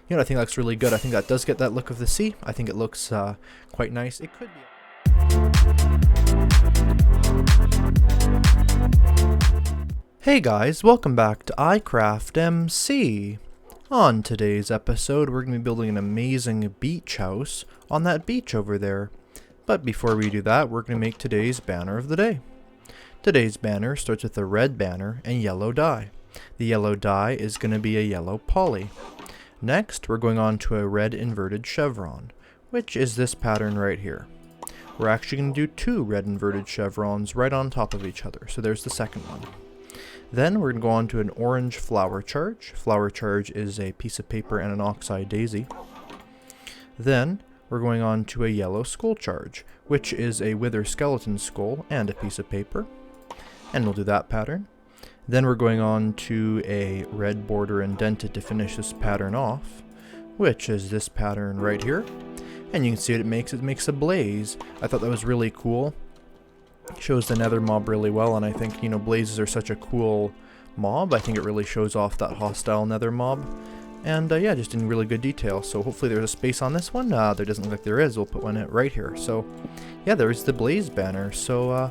You know, I think that looks really good. I think that does get that look of the sea. I think it looks quite nice. It could be. Hey guys, welcome back to Eyecraftmc. On today's episode, we're going to be building an amazing beach house on that beach over there. But before we do that, we're going to make today's banner of the day. Today's banner starts with a red banner and yellow dye. The yellow dye is going to be a yellow poly. Next, we're going on to a red inverted chevron, which is this pattern right here. We're actually going to do two red inverted chevrons right on top of each other, so there's the second one. Then we're going to go on to an orange flower charge. Flower charge is a piece of paper and an oxide daisy. Then we're going on to a yellow skull charge, which is a wither skeleton skull and a piece of paper. And we'll do that pattern. Then we're going on to a red border indented to finish this pattern off, which is this pattern right here. And you can see what it makes a blaze. I thought that was really cool. It shows the nether mob really well, and I think, you know, blazes are such a cool mob. I think it really shows off that hostile nether mob. And yeah, just in really good detail. So hopefully there's a space on this one. There doesn't look like there is. We'll put one right here. So yeah, there's the blaze banner. So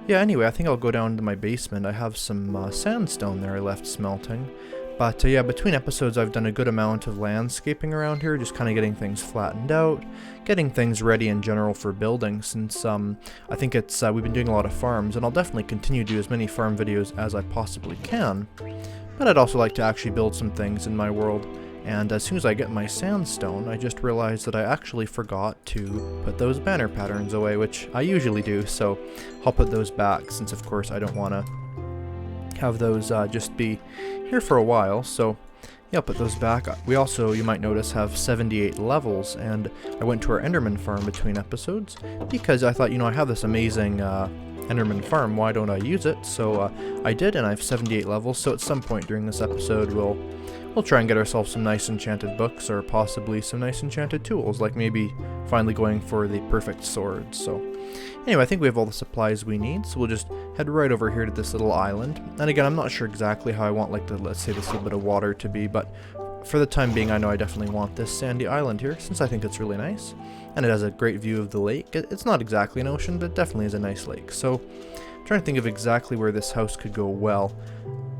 yeah, anyway, I think I'll go down to my basement. I have some sandstone there I left smelting. But yeah, between episodes I've done a good amount of landscaping around here, just kind of getting things flattened out, getting things ready in general for building, since I think it's we've been doing a lot of farms, and I'll definitely continue to do as many farm videos as I possibly can. But I'd also like to actually build some things in my world. And as soon as I get my sandstone, I just realized that I actually forgot to put those banner patterns away, which I usually do, so I'll put those back, since of course I don't want to have those just be here for a while. So yeah, I'll put those back. We also, you might notice, have 78 levels, and I went to our Enderman farm between episodes, because I thought, you know, I have this amazing Enderman farm, why don't I use it? So I did, and I have 78 levels, so at some point during this episode we'll try and get ourselves some nice enchanted books, or possibly some nice enchanted tools, like maybe finally going for the perfect sword. So anyway, I think we have all the supplies we need, so we'll just head right over here to this little island. And again, I'm not sure exactly how I want, like, let's say this little bit of water to be, but for the time being I know I definitely want this sandy island here, since I think it's really nice. And it has a great view of the lake. It's not exactly an ocean, but it definitely is a nice lake. So I'm trying to think of exactly where this house could go well.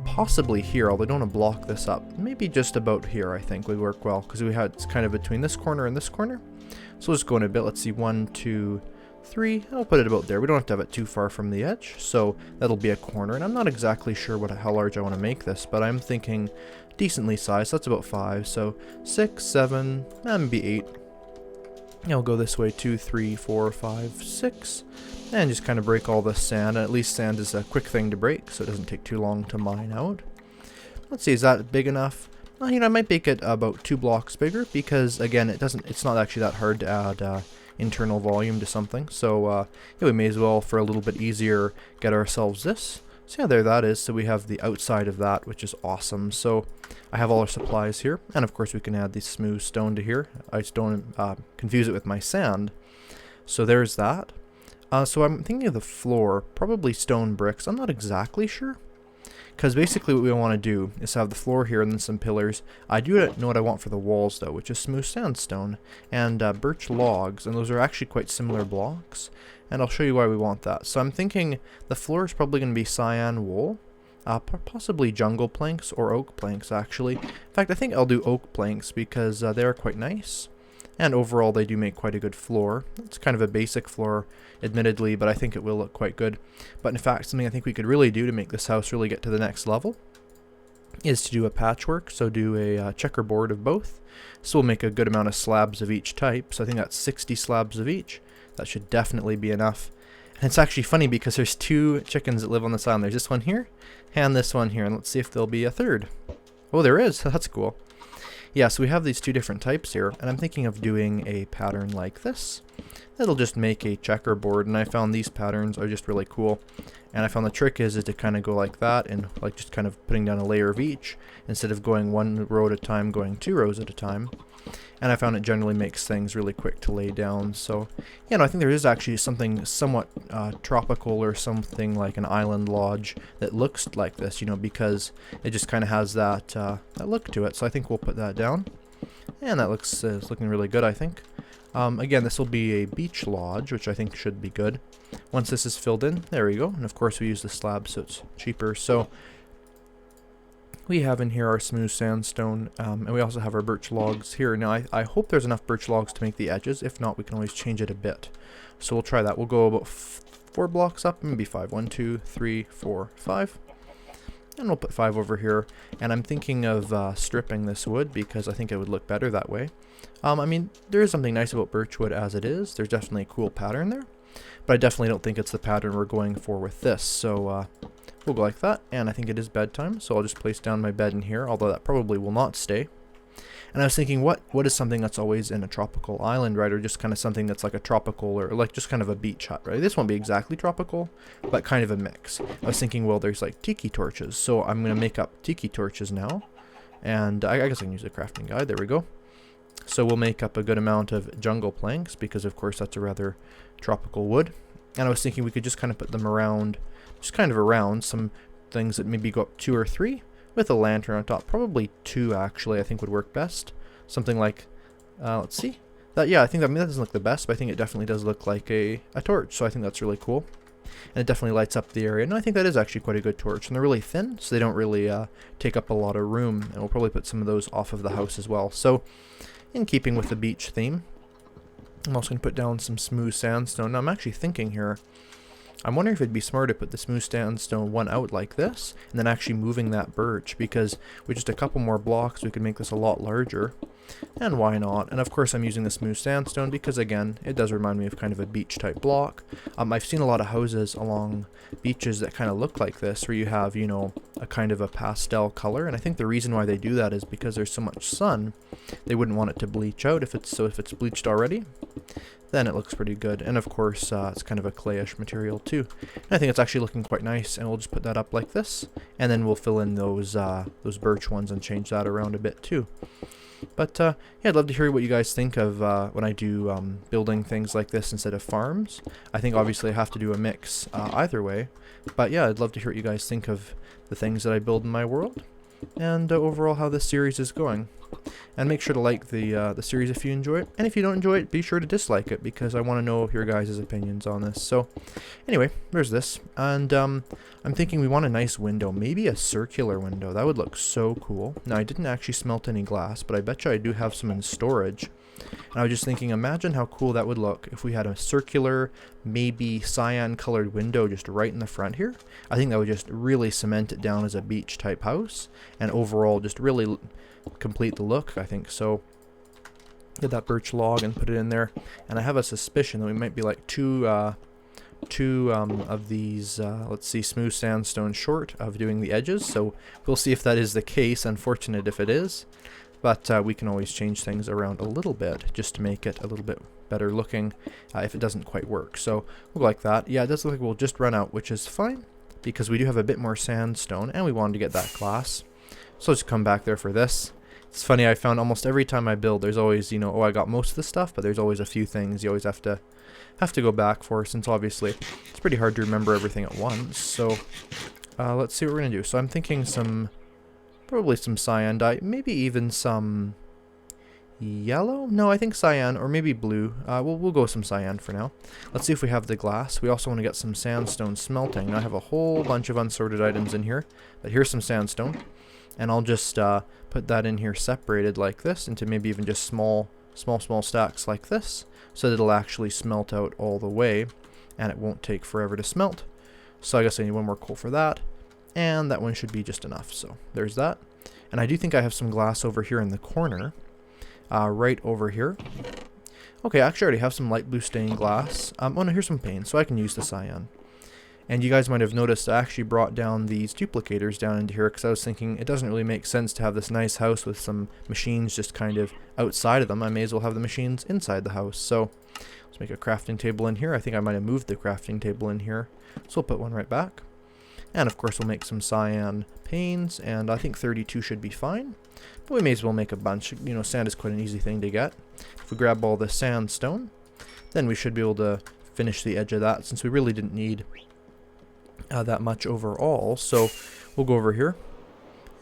Possibly here, although I don't want to block this up. Maybe just about here I think would work well, because it's kind of between this corner and this corner. So we'll just go in a bit. Let's see, 1, 2, 3. I'll put it about there. We don't have to have it too far from the edge, so that'll be a corner. And I'm not exactly sure how large I want to make this, but I'm thinking decently sized. That's about 5. So 6, 7, maybe 8. I'll go this way, 2, 3, 4, 5, 6. And just kind of break all the sand. And at least sand is a quick thing to break, so it doesn't take too long to mine out. Let's see, is that big enough? Well, you know, I might make it about 2 blocks bigger, because again, it's not actually that hard to add internal volume to something. So yeah, we may as well, for a little bit easier, get ourselves this. So yeah, there that is. So we have the outside of that, which is awesome. So I have all our supplies here, and of course we can add the smooth stone to here. I just don't confuse it with my sand. So there's that. So I'm thinking of the floor, probably stone bricks. I'm not exactly sure, because basically what we want to do is have the floor here and then some pillars. I do know what I want for the walls though, which is smooth sandstone and birch logs, and those are actually quite similar blocks, and I'll show you why we want that. So I'm thinking the floor is probably going to be cyan wool, possibly jungle planks or oak planks actually. In fact, I think I'll do oak planks because they are quite nice. And overall, they do make quite a good floor. It's kind of a basic floor, admittedly, but I think it will look quite good. But in fact, something I think we could really do to make this house really get to the next level is to do a patchwork, so do a checkerboard of both. So we'll make a good amount of slabs of each type, so I think that's 60 slabs of each. That should definitely be enough. And it's actually funny because there's 2 chickens that live on this island. There's this one here, and this one here, and let's see if there'll be a third. Oh, there is. That's cool. Yeah, so we have these 2 different types here, and I'm thinking of doing a pattern like this. That'll just make a checkerboard, and I found these patterns are just really cool. And I found the trick is to kind of go like that, and like just kind of putting down a layer of each, instead of going 1 row at a time, going 2 rows at a time. And I found it generally makes things really quick to lay down. So, yeah, no, I think there is actually something somewhat tropical or something like an island lodge that looks like this, you know, because it just kind of has that, that look to it. So I think we'll put that down. And that looks is looking really good, I think. Again, this will be a beach lodge, which I think should be good. Once this is filled in, there we go. And of course we use the slab so it's cheaper. So we have in here our smooth sandstone, and we also have our birch logs here. Now I hope there's enough birch logs to make the edges. If not, we can always change it a bit. So we'll try that. We'll go about 4 blocks up, maybe 5. 1, 2, 3, 4, 5. And we'll put 5 over here. And I'm thinking of stripping this wood because I think it would look better that way. I mean, there is something nice about birch wood as it is. There's definitely a cool pattern there. But I definitely don't think it's the pattern we're going for with this. So we'll go like that. And I think it is bedtime. So I'll just place down my bed in here, although that probably will not stay. And I was thinking, what is something that's always in a tropical island, right? Or just kind of something that's like a tropical, or like just kind of a beach hut, right? This won't be exactly tropical, but kind of a mix. I was thinking, well, there's like tiki torches. So I'm going to make up tiki torches now. And I guess I can use a crafting guide. There we go. So we'll make up a good amount of jungle planks because, of course, that's a rather tropical wood. And I was thinking we could just kind of put them around, just kind of around some things that maybe go up 2 or 3. With a lantern on top, probably 2 actually, I think would work best. Something like, let's see. Yeah, I think that doesn't look the best, but I think it definitely does look like a torch, so I think that's really cool. And it definitely lights up the area, and I think that is actually quite a good torch. And they're really thin, so they don't really take up a lot of room, and we'll probably put some of those off of the house as well. So, in keeping with the beach theme, I'm also going to put down some smooth sandstone. Now, I'm actually thinking here, I'm wondering if it'd be smart to put the smooth sandstone one out like this, and then actually moving that birch, because with just a couple more blocks we could make this a lot larger. And why not? And of course I'm using the smooth sandstone because, again, it does remind me of kind of a beach type block. I've seen a lot of houses along beaches that kind of look like this, where you have, you know, a kind of a pastel color, and I think the reason why they do that is because there's so much sun, they wouldn't want it to bleach out. If it's bleached already, then it looks pretty good. And of course it's kind of a clayish material too. And I think it's actually looking quite nice, and we'll just put that up like this, and then we'll fill in those birch ones and change that around a bit too. But yeah, I'd love to hear what you guys think of when I do building things like this instead of farms. I think obviously I have to do a mix either way, but yeah, I'd love to hear what you guys think of the things that I build in my world, and overall how this series is going. And make sure to like the series if you enjoy it, and if you don't enjoy it, be sure to dislike it, because I want to know your guys' opinions on this. So anyway, there's this, and I'm thinking we want a nice window, maybe a circular window. That would look so cool. Now, I didn't actually smelt any glass, but I bet you I do have some in storage. And I was just thinking, imagine how cool that would look if we had a circular, maybe cyan colored window just right in the front here. I think that would just really cement it down as a beach type house, and overall just really complete the look, I think. So get that birch log and put it in there, and I have a suspicion that we might be like two of these let's see, smooth sandstone short of doing the edges, so we'll see if that is the case. Unfortunate if it is, but we can always change things around a little bit just to make it a little bit better looking if it doesn't quite work. So we'll go like that. Yeah, it does look like we'll just run out, which is fine because we do have a bit more sandstone and we wanted to get that glass. So let's come back there for this. It's funny, I found almost every time I build, there's always, you know, oh, I got most of the stuff, but there's always a few things you always have to go back for, since obviously it's pretty hard to remember everything at once. So let's see what we're gonna do. So I'm thinking probably some cyan dye, maybe even some yellow. No, I think cyan, or maybe blue. We'll go with some cyan for now. Let's see if we have the glass. We also want to get some sandstone smelting. Now I have a whole bunch of unsorted items in here, but here's some sandstone. And I'll just put that in here separated like this into maybe even just small stacks like this, so that it'll actually smelt out all the way and it won't take forever to smelt. So I guess I need one more coal for that, and that one should be just enough. So there's that. And I do think I have some glass over here in the corner, right over here. Okay, actually I already have some light blue stained glass. Oh no, here's some paint, so I can use the cyan. And you guys might have noticed I actually brought down these duplicators down into here because I was thinking it doesn't really make sense to have this nice house with some machines just kind of outside of them. I may as well have the machines inside the house. So let's make a crafting table in here. I think I might have moved the crafting table in here, so we'll put one right back. And of course we'll make some cyan panes, and I think 32 should be fine. But we may as well make a bunch. You know, sand is quite an easy thing to get. If we grab all the sandstone, then we should be able to finish the edge of that, since we really didn't need that much overall. So we'll go over here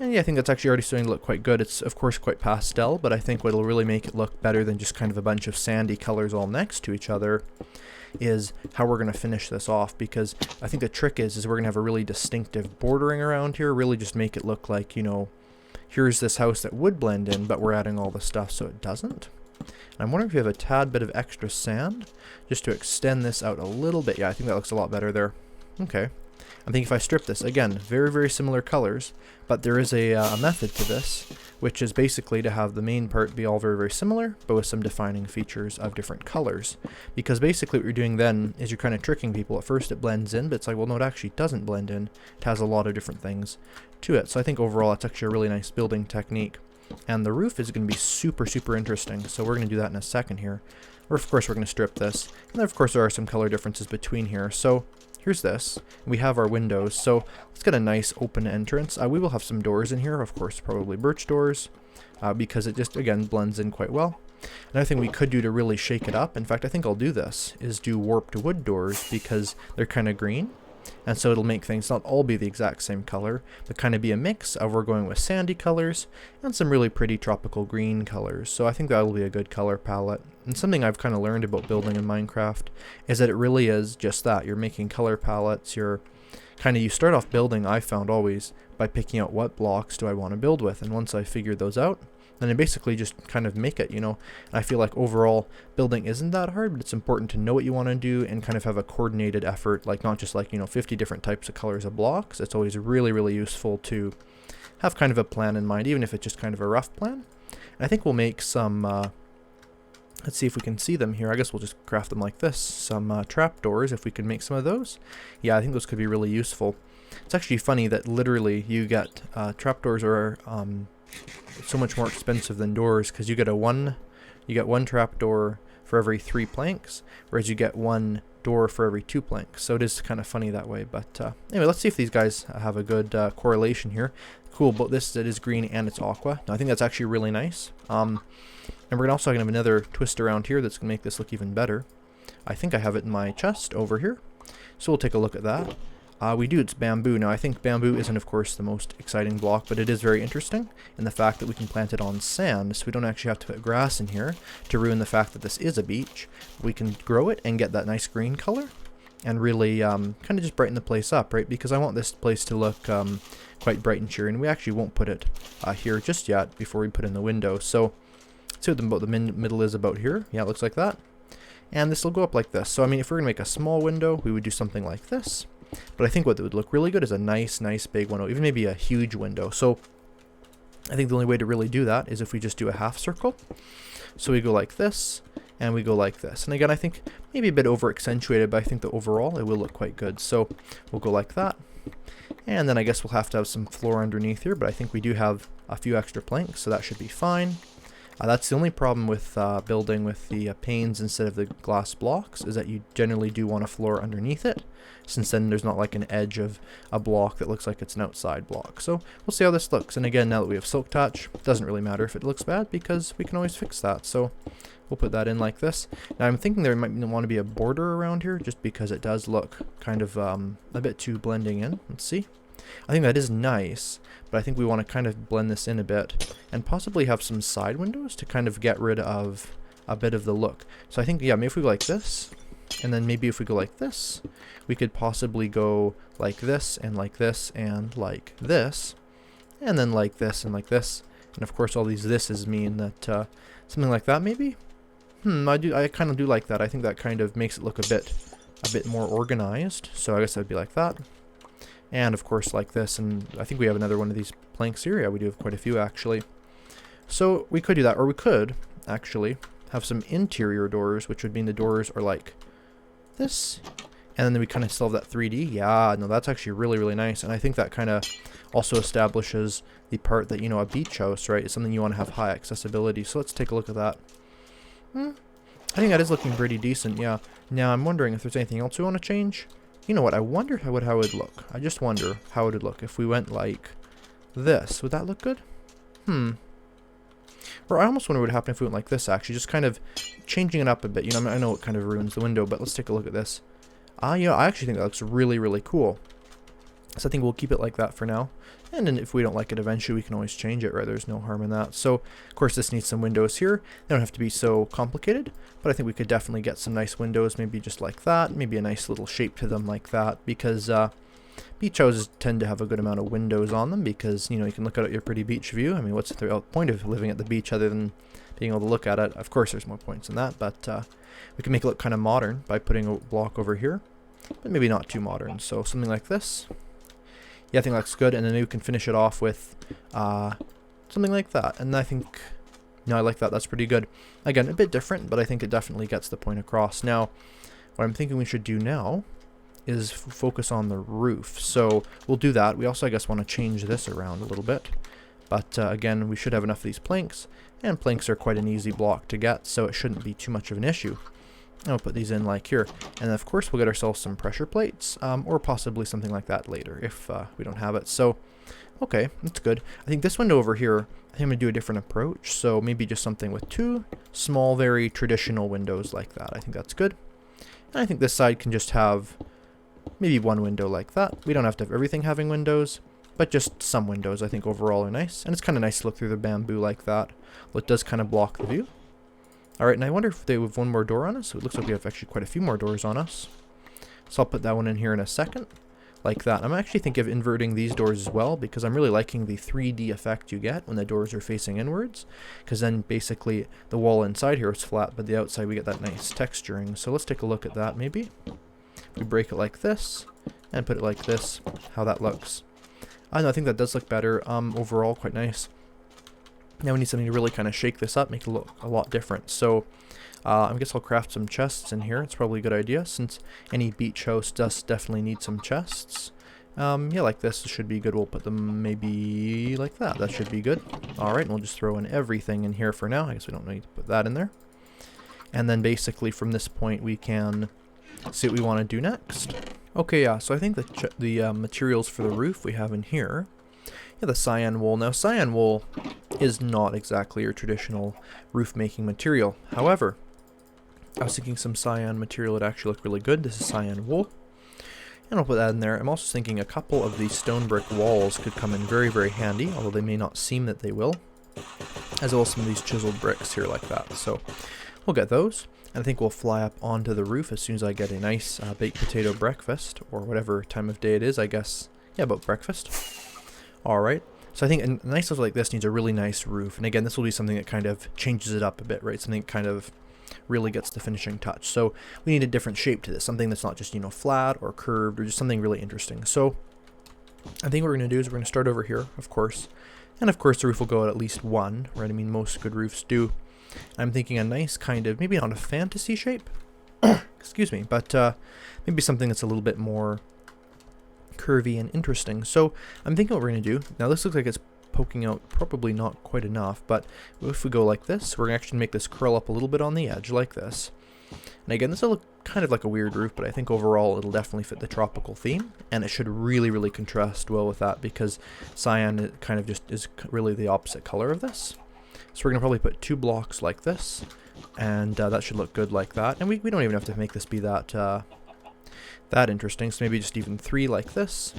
And yeah, I think that's actually already starting to look quite good. It's of course quite pastel, but I think what'll really make it look better than just kind of a bunch of sandy colors all next to each other is how we're going to finish this off, because I think the trick is we're going to have a really distinctive bordering around here, really just make it look like, you know, here's this house that would blend in, but we're adding all the stuff so it doesn't. And I'm wondering if we have a tad bit of extra sand just to extend this out a little bit. Yeah, I think that looks a lot better there. Okay. I think if I strip this, again, very, very similar colors, but there is a method to this, which is basically to have the main part be all very, very similar, but with some defining features of different colors. Because basically what you're doing then is you're kind of tricking people. At first it blends in, but it's like, well, no, it actually doesn't blend in. It has a lot of different things to it. So I think overall it's actually a really nice building technique. And the roof is going to be super, super interesting. So we're going to do that in a second here. Or of course we're going to strip this. And then of course there are some color differences between here. So here's this. We have our windows. So let's get a nice open entrance. We will have some doors in here, of course, probably birch doors, because it just, again, blends in quite well. Another thing we could do to really shake it up, in fact, I think I'll do this, is do warped wood doors because they're kind of green. And so it'll make things not all be the exact same color, but kind of be a mix of we're going with sandy colors and some really pretty tropical green colors. So I think that'll be a good color palette. And something I've kind of learned about building in Minecraft is that it really is just that. You're making color palettes, you start off building, I found always, by picking out what blocks do I want to build with. And once I figured those out, then I basically just kind of make it, you know. And I feel like overall building isn't that hard, but it's important to know what you want to do and kind of have a coordinated effort, like not just like, you know, 50 different types of colors of blocks. It's always really, really useful to have kind of a plan in mind, even if it's just kind of a rough plan. And I think we'll make some, let's see if we can see them here. I guess we'll just craft them like this. Some trapdoors, if we can make some of those. Yeah, I think those could be really useful. It's actually funny that literally you get, trapdoors are, so much more expensive than doors, because you get one trapdoor for every 3 planks, whereas you get one door for every 2 planks. So it is kind of funny that way. But anyway, let's see if these guys have a good correlation here. Cool, but this, it is green and it's aqua. Now, I think that's actually really nice. And we're also going to have another twist around here that's going to make this look even better. I think I have it in my chest over here. So we'll take a look at that. It's bamboo. Now, I think bamboo isn't, of course, the most exciting block, but it is very interesting in the fact that we can plant it on sand, so we don't actually have to put grass in here to ruin the fact that this is a beach. We can grow it and get that nice green color and really kind of just brighten the place up, right? Because I want this place to look quite bright and cheery, and we actually won't put it here just yet before we put in the window. So let's see what the middle is about here. Yeah, it looks like that. And this will go up like this. So, I mean, if we're going to make a small window, we would do something like this. But I think what would look really good is a nice big one, or even maybe a huge window. So I think the only way to really do that is if we just do a half circle. So we go like this, and we go like this. And again, I think maybe a bit over accentuated, but I think that overall it will look quite good. So we'll go like that. And then I guess we'll have to have some floor underneath here, but I think we do have a few extra planks, so that should be fine. That's the only problem with building with the panes instead of the glass blocks, is that you generally do want a floor underneath it, since then there's not like an edge of a block that looks like it's an outside block. So we'll see how this looks. And again, now that we have silk touch, it doesn't really matter if it looks bad because we can always fix that. So we'll put that in like this. Now I'm thinking there might want to be a border around here just because it does look kind of a bit too blending in. Let's see. I think that is nice, but I think we want to kind of blend this in a bit and possibly have some side windows to kind of get rid of a bit of the look. So I think, yeah, maybe if we go like this, and then maybe if we go like this, we could possibly go like this and like this and like this, and then like this and like this. And of course all these thises mean that something like that maybe? I kind of do like that. I think that kind of makes it look a bit more organized. So I guess that'd be like that. And of course like this, and I think we have another one of these planks here. Yeah, we do have quite a few actually. So we could do that, or we could actually have some interior doors, which would mean the doors are like this, and then we kind of still have that 3D. Yeah, no, that's actually really, really nice. And I think that kind of also establishes the part that, you know, a beach house, right, is something you want to have high accessibility. So let's take a look at that. I think that is looking pretty decent, yeah. Now I'm wondering if there's anything else we want to change. You know what, I wonder how it would look. I just wonder how it would look if we went like this. Would that look good? Or I almost wonder what would happen if we went like this, actually. Just kind of changing it up a bit. You know, I know it kind of ruins the window, but let's take a look at this. You know, I actually think that looks really, really cool. So I think we'll keep it like that for now. And then if we don't like it eventually, we can always change it, right? There's no harm in that. So, of course, this needs some windows here. They don't have to be so complicated, but I think we could definitely get some nice windows, maybe just like that. Maybe a nice little shape to them like that, because beach houses tend to have a good amount of windows on them because, you know, you can look out at your pretty beach view. I mean, what's the point of living at the beach other than being able to look at it? Of course, there's more points in that, but we can make it look kind of modern by putting a block over here, but maybe not too modern. So something like this. Yeah, I think that looks good, and then we can finish it off with something like that. And I think, no, I like that. That's pretty good. Again, a bit different, but I think it definitely gets the point across. Now, what I'm thinking we should do now is focus on the roof. So we'll do that. We also, I guess, want to change this around a little bit. But again, we should have enough of these planks, and planks are quite an easy block to get, so it shouldn't be too much of an issue. And we'll put these in like here. And of course, we'll get ourselves some pressure plates, or possibly something like that later if we don't have it. So, okay, that's good. I think this window over here, I think I'm going to do a different approach. So maybe just something with two small, very traditional windows like that. I think that's good. And I think this side can just have maybe one window like that. We don't have to have everything having windows, but just some windows I think overall are nice. And it's kind of nice to look through the bamboo like that. Well, it does kind of block the view. Alright, and I wonder if they have one more door on us. So it looks like we have actually quite a few more doors on us. So I'll put that one in here in a second. Like that. I'm actually thinking of inverting these doors as well, because I'm really liking the 3D effect you get when the doors are facing inwards. Because then basically the wall inside here is flat, but the outside we get that nice texturing. So let's take a look at that maybe. We break it like this, and put it like this, how that looks. I know, I think that does look better. Overall, quite nice. Now we need something to really kind of shake this up, make it look a lot different. So I guess I'll craft some chests in here. It's probably a good idea since any beach house does definitely need some chests. Yeah, like this should be good. We'll put them maybe like that. That should be good. Alright, and we'll just throw in everything in here for now. I guess we don't need to put that in there. And then basically from this point we can see what we want to do next. Okay, yeah, so I think the materials for the roof we have in here. Yeah, the cyan wool. Now, cyan wool is not exactly your traditional roof making material. However, I was thinking some cyan material would actually look really good. This is cyan wool. And I'll put that in there. I'm also thinking a couple of these stone brick walls could come in very, very handy, although they may not seem that they will. As well as some of these chiseled bricks here like that. So we'll get those. And I think we'll fly up onto the roof as soon as I get a nice baked potato breakfast, or whatever time of day it is, I guess. Yeah, about breakfast. Alright, so I think a nice house like this needs a really nice roof. And again, this will be something that kind of changes it up a bit, right? Something that kind of really gets the finishing touch. So we need a different shape to this. Something that's not just, you know, flat or curved, or just something really interesting. So I think what we're going to do is we're going to start over here, of course. And of course the roof will go at least one, right? I mean, most good roofs do. I'm thinking a nice kind of, maybe not a fantasy shape, excuse me, but maybe something that's a little bit more curvy and interesting. So I'm thinking what we're going to do, now this looks like it's poking out probably not quite enough, but if we go like this, we're going to actually make this curl up a little bit on the edge like this. And again, this will look kind of like a weird roof, but I think overall it'll definitely fit the tropical theme, and it should really, really contrast well with that, because cyan kind of just is really the opposite color of this. So we're going to probably put 2 blocks like this, and that should look good like that. And we don't even have to make this be that that interesting, so maybe just even 3 like this.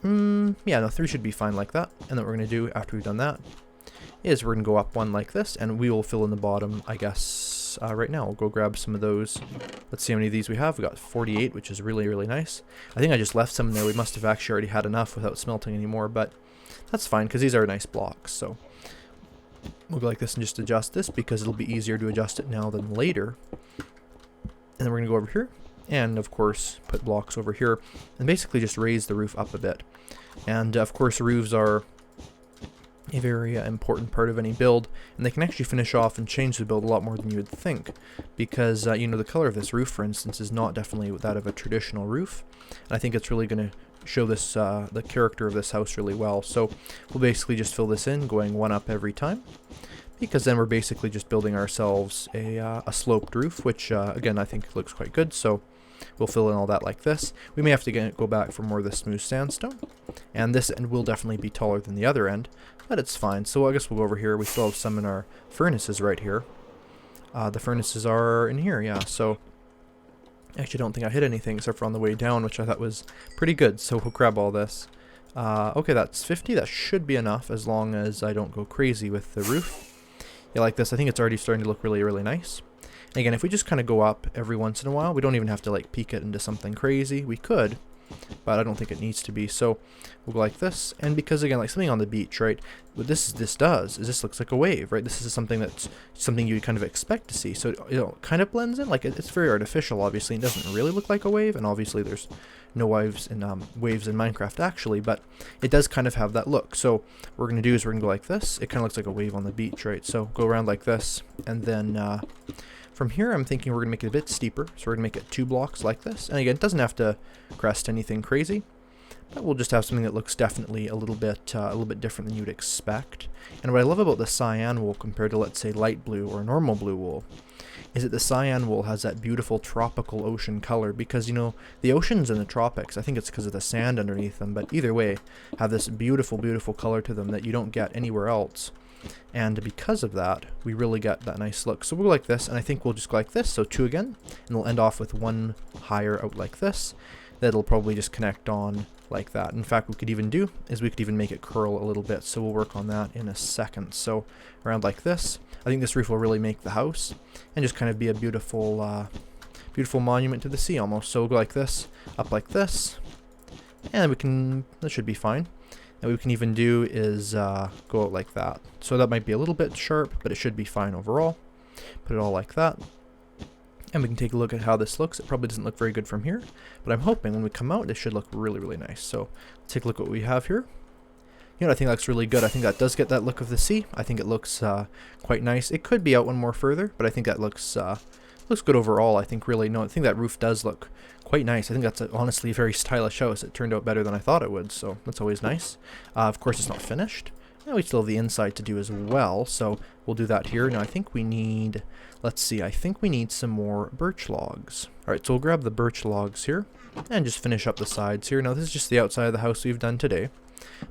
Yeah, no, 3 should be fine like that. And then what we're going to do after we've done that is we're going to go up 1 like this, and we will fill in the bottom, I guess, right now. We'll go grab some of those. Let's see how many of these we have. We got 48, which is really, really nice. I think I just left some in there. We must have actually already had enough without smelting anymore, but that's fine, because these are nice blocks, so we'll go like this and just adjust this, because it'll be easier to adjust it now than later. And then we're going to go over here, and of course put blocks over here, and basically just raise the roof up a bit. And of course roofs are a very important part of any build, and they can actually finish off and change the build a lot more than you would think, because you know, the color of this roof, for instance, is not definitely that of a traditional roof, and I think it's really going to show this the character of this house really well. So we'll basically just fill this in, going 1 up every time, because then we're basically just building ourselves a sloped roof, which again I think looks quite good. So we'll fill in all that like this. We may have to go back for more of the smooth sandstone, and this end will definitely be taller than the other end, but it's fine. So I guess we'll go over here. We still have some in our furnaces right here. The furnaces are in here, yeah. So Actually, I don't think I hit anything except for on the way down, which I thought was pretty good, so we'll grab all this. Okay, that's 50. That should be enough as long as I don't go crazy with the roof. Yeah, like this, I think it's already starting to look really, really nice. And again, if we just kind of go up every once in a while, we don't even have to like peak it into something crazy. We could, but I don't think it needs to be. So we'll go like this, and because again, like something on the beach, right? What this does is this looks like a wave, right? This is something that's something you kind of expect to see. So it kind of blends in, like it's very artificial. Obviously, it doesn't really look like a wave, and obviously there's no waves in Minecraft actually, but it does kind of have that look. So what we're gonna do is we're gonna go like this. It kind of looks like a wave on the beach, right? So go around like this, and then from here, I'm thinking we're going to make it a bit steeper, so we're going to make it 2 blocks like this. And again, it doesn't have to crest anything crazy, but we'll just have something that looks definitely a little bit different than you'd expect. And what I love about the cyan wool compared to, let's say, light blue or normal blue wool, is that the cyan wool has that beautiful tropical ocean color, because, you know, the oceans in the tropics, I think it's because of the sand underneath them, but either way, have this beautiful, beautiful color to them that you don't get anywhere else. And because of that, we really get that nice look. So we'll go like this, and I think we'll just go like this, so 2 again, and we'll end off with 1 higher out like this. That'll probably just connect on like that. In fact, what we could even do is we could even make it curl a little bit, so we'll work on that in a second. So around like this, I think this roof will really make the house, and just kind of be a beautiful, beautiful monument to the sea almost. So we'll go like this, up like this, and we can, that should be fine. And what we can even do is go out like that. So that might be a little bit sharp, but it should be fine overall. Put it all like that. And we can take a look at how this looks. It probably doesn't look very good from here, but I'm hoping when we come out, this should look really, really nice. So let's take a look at what we have here. You know, I think that looks really good. I think that does get that look of the sea. I think it looks quite nice. It could be out one more further, but I think that looks good overall. I think really, no, I think that roof does look quite nice. I think that's honestly a very stylish house. It turned out better than I thought it would, so that's always nice. Of course, it's not finished. And we still have the inside to do as well, so we'll do that here. Now, I think we need, let's see, I think we need some more birch logs. Alright, so we'll grab the birch logs here, and just finish up the sides here. Now, this is just the outside of the house we've done today,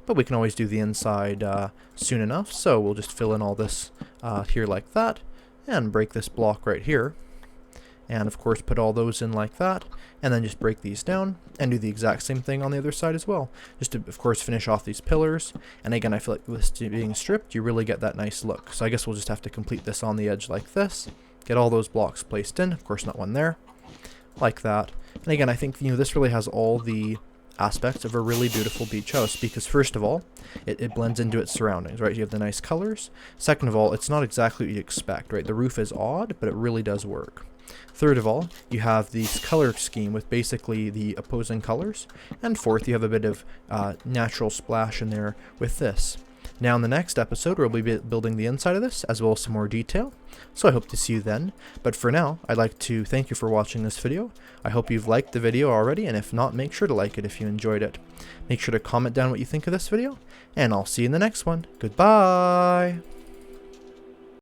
but we can always do the inside soon enough, so we'll just fill in all this here like that, and break this block right here. And of course put all those in like that, and then just break these down and do the exact same thing on the other side as well, just to of course finish off these pillars. And again, I feel like with this being stripped, you really get that nice look. So I guess we'll just have to complete this on the edge like this, get all those blocks placed in, of course not one there, like that. And again, I think, you know, this really has all the aspects of a really beautiful beach house, because first of all, it blends into its surroundings, right? You have the nice colors. Second of all, it's not exactly what you expect, right? The roof is odd, but it really does work. Third of all, you have this color scheme with basically the opposing colors. And fourth, you have a bit of natural splash in there with this. Now in the next episode, we'll be building the inside of this, as well as some more detail. So I hope to see you then. But for now, I'd like to thank you for watching this video. I hope you've liked the video already, and if not, make sure to like it if you enjoyed it. Make sure to comment down what you think of this video, and I'll see you in the next one. Goodbye!